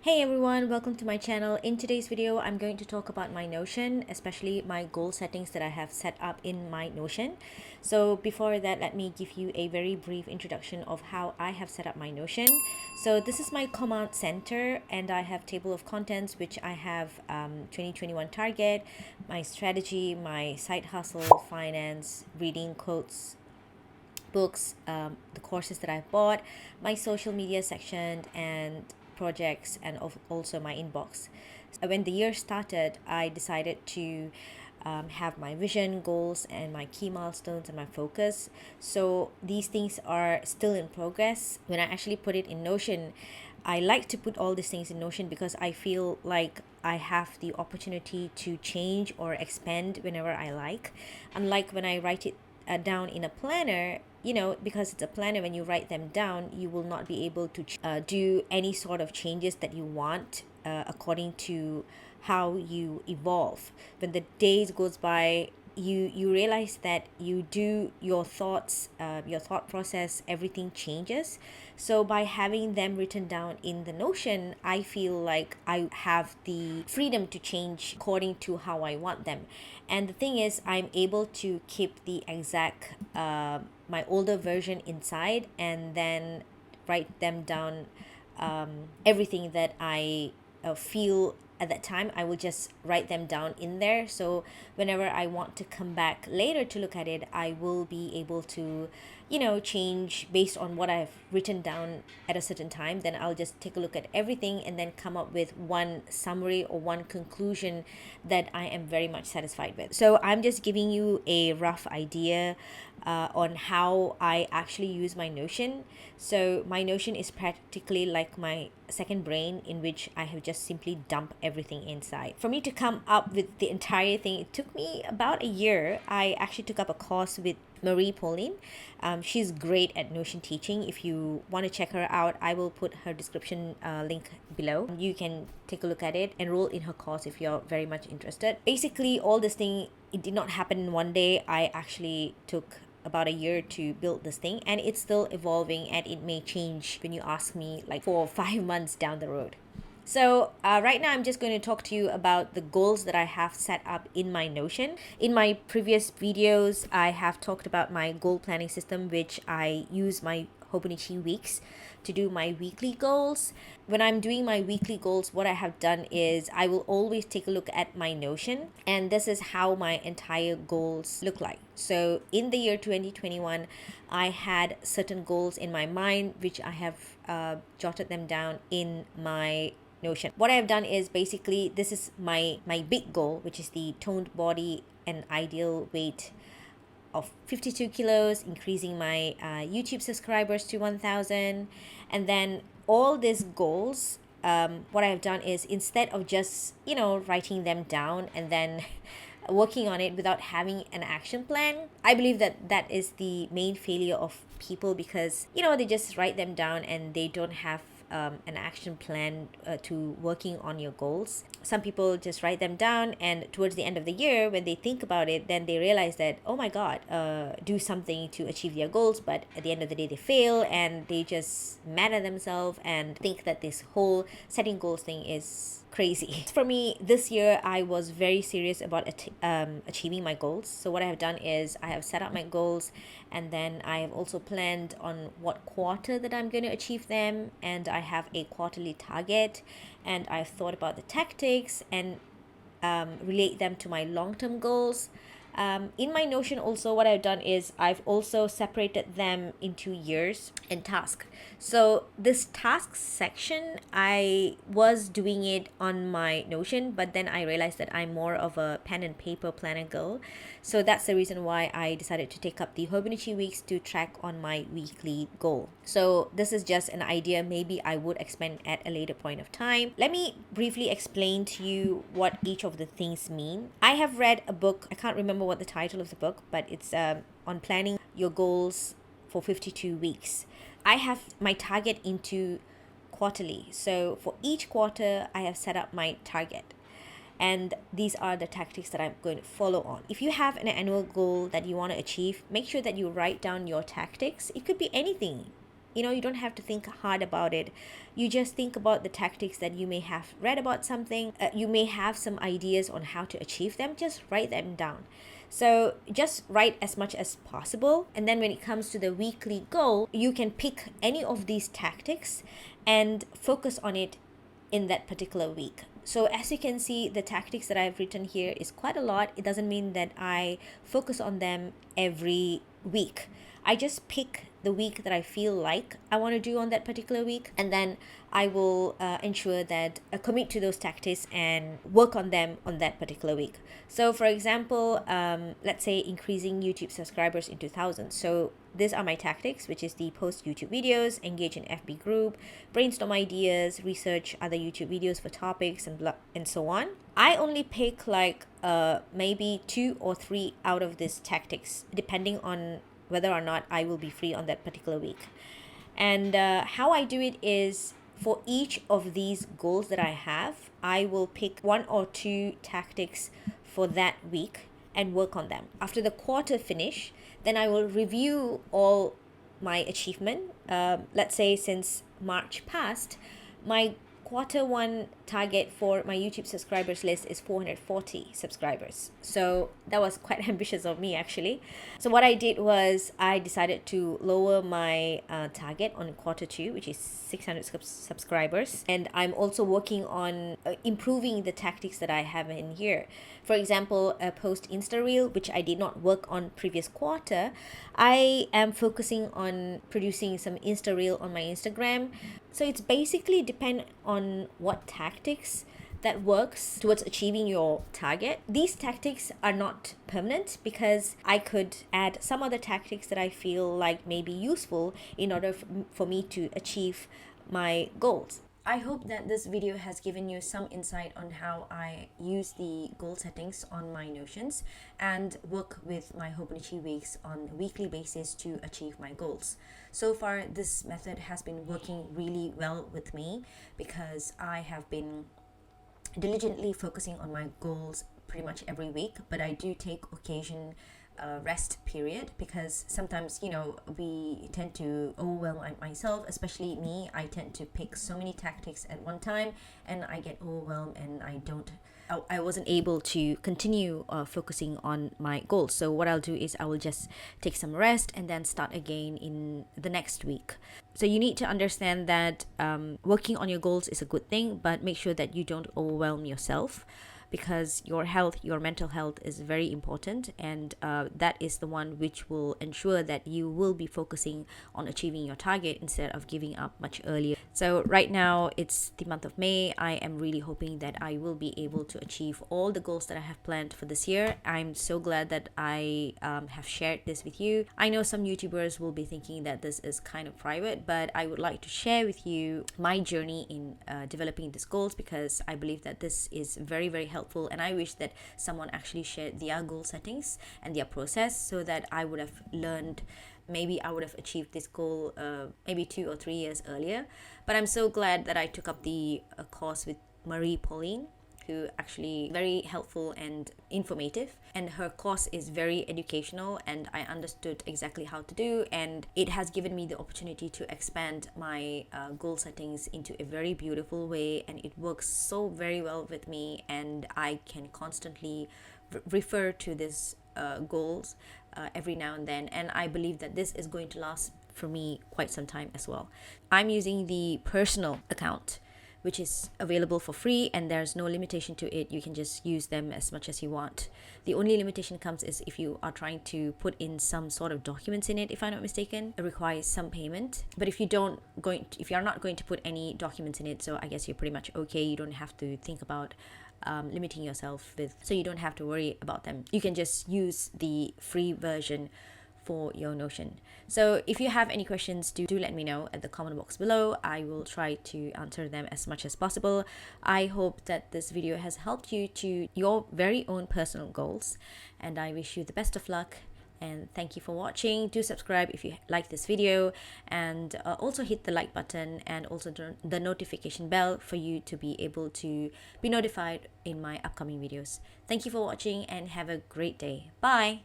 Hey everyone, welcome to my channel. In today's video, I'm going to talk about my Notion, especially my goal settings that I have set up in my Notion. So before that, let me give you a very brief introduction of how I have set up my Notion. So this is my command center and I have table of contents, which I have 2021 target, my strategy, my side hustle, finance, reading quotes, books, the courses that I've bought, my social media section, and projects, and also my inbox. When the year started, I decided to have my vision, goals, and my key milestones and my focus. So these things are still in progress. When I actually put it in Notion, I like to put all these things in Notion because I feel like I have the opportunity to change or expand whenever I like. Unlike when I write it down in a planner, because it's a planner, when you write them down, you will not be able to do any sort of changes that you want according to how you evolve. When the days goes by, you realize that you do your thoughts, your thought process, everything changes. So by having them written down in the Notion, I feel like I have the freedom to change according to how I want them. And the thing is, I'm able to keep the exact my older version inside, and then write them down, everything that I feel at that time. I will just write them down in there, so whenever I want to come back later to look at it, I will be able to change based on what I've written down at a certain time. Then I'll just take a look at everything and then come up with one summary or one conclusion that I am very much satisfied with. So I'm just giving you a rough idea on how I actually use my Notion. So my Notion is practically like my second brain, in which I have just simply dumped everything inside. For me to come up with the entire thing, it took me about a year. I actually took up a course with Marie Pauline. She's great at Notion teaching. If you want to check her out, I will put her description link below. You can take a look at it, enroll in her course if you're very much interested. Basically, all this thing, it did not happen in one day. I actually took about a year to build this thing, and it's still evolving, and it may change when you ask me like 4 or 5 months down the road. So right now I'm just going to talk to you about the goals that I have set up in my Notion. In my previous videos, I have talked about my goal planning system, which I use my Hobonichi Weeks to do my weekly goals. When I'm doing my weekly goals, what I have done is I will always take a look at my Notion, and this is how my entire goals look like. So in the year 2021, I had certain goals in my mind, which I have jotted them down in my Notion. What I've done is, basically, this is my big goal, which is the toned body and ideal weight of 52 kilos, increasing my YouTube subscribers to 1,000. And then all these goals, what I've done is, instead of just writing them down and then working on it without having an action plan, I believe that that is the main failure of people, because they just write them down and they don't have an action plan to working on your goals. Some people just write them down, and towards the end of the year, when they think about it, then they realize that, oh my god, do something to achieve their goals, but at the end of the day they fail, and they just mad at themselves and think that this whole setting goals thing is crazy. For me, this year I was very serious about achieving my goals. So what I have done is, I have set up my goals, and then I have also planned on what quarter that I'm going to achieve them, and I have a quarterly target, and I've thought about the tactics and relate them to my long-term goals. In my Notion also, what I've done is, I've also separated them into years and tasks. So this tasks section, I was doing it on my Notion, but then I realized that I'm more of a pen and paper planner girl. So that's the reason why I decided to take up the Hobonichi Weeks to track on my weekly goal. So this is just an idea. Maybe I would expand at a later point of time. Let me briefly explain to you what each of the things mean. I have read a book, I can't remember what the title of the book, but it's on planning your goals for 52 weeks. I have my target into quarterly. So for each quarter, I have set up my target. And these are the tactics that I'm going to follow on. If you have an annual goal that you want to achieve, make sure that you write down your tactics. It could be anything. you don't have to think hard about it. You just think about the tactics that you may have read about something. You may have some ideas on how to achieve them. Just write them down. So just write as much as possible. And then when it comes to the weekly goal, you can pick any of these tactics and focus on it in that particular week. So as you can see, the tactics that I've written here is quite a lot. It doesn't mean that I focus on them every week. I just pick the week that I feel like I want to do on that particular week, and then I will ensure that I commit to those tactics and work on them on that particular week. So for example, let's say increasing YouTube subscribers in 2000. So these are my tactics, which is the post YouTube videos, engage in FB group, brainstorm ideas, research other YouTube videos for topics, and so on. I only pick like maybe 2 or 3 out of these tactics, depending on whether or not I will be free on that particular week. And how I do it is, for each of these goals that I have, I will pick 1 or 2 tactics for that week and work on them. After the quarter finish, then I will review all my achievement. Let's say since March passed, my Q1 target for my YouTube subscribers list is 440 subscribers. So that was quite ambitious of me, actually. So what I did was I decided to lower my target on Q2, which is 600 subscribers. And I'm also working on improving the tactics that I have in here. For example, a post Insta Reel, which I did not work on previous quarter. I am focusing on producing some Insta Reel on my Instagram. So it's basically depend on what tactics that works towards achieving your target. These tactics are not permanent, because I could add some other tactics that I feel like may be useful in order for me to achieve my goals. I hope that this video has given you some insight on how I use the goal settings on my Notions and work with my Hobonichi Weeks on a weekly basis to achieve my goals. So far, this method has been working really well with me, because I have been diligently focusing on my goals pretty much every week, but I do take occasion rest period, because sometimes we tend to overwhelm myself, especially me. I tend to pick so many tactics at one time, and I get overwhelmed, and I wasn't able to continue focusing on my goals. So what I'll do is I will just take some rest and then start again in the next week. So you need to understand that working on your goals is a good thing, but make sure that you don't overwhelm yourself, because your health, your mental health is very important, and that is the one which will ensure that you will be focusing on achieving your target instead of giving up much earlier. So right now it's the month of May. I am really hoping that I will be able to achieve all the goals that I have planned for this year. I'm so glad that I have shared this with you. I know some YouTubers will be thinking that this is kind of private, but I would like to share with you my journey in developing these goals, because I believe that this is very, very helpful, and I wish that someone actually shared their goal settings and their process, so that I would have learned, maybe I would have achieved this goal maybe 2 or 3 years earlier. But I'm so glad that I took up the course with Marie Pauline, who actually very helpful and informative, and her course is very educational, and I understood exactly how to do, and it has given me the opportunity to expand my goal settings into a very beautiful way, and it works so very well with me, and I can constantly refer to this goals every now and then, and I believe that this is going to last for me quite some time as well. I'm using the personal account, which is available for free, and there's no limitation to it. You can just use them as much as you want. The only limitation comes is if you are trying to put in some sort of documents in it, if I'm not mistaken. It requires some payment. But if you're not going to put any documents in it, so I guess you're pretty much okay. You don't have to think about limiting yourself with, so you don't have to worry about them. You can just use the free version for your Notion. So if you have any questions, do let me know at the comment box below. I will try to answer them as much as possible. I hope that this video has helped you to your very own personal goals, and I wish you the best of luck, and thank you for watching. Do subscribe if you like this video, and also hit the like button and also the notification bell for you to be able to be notified in my upcoming videos. Thank you for watching, and have a great day. Bye.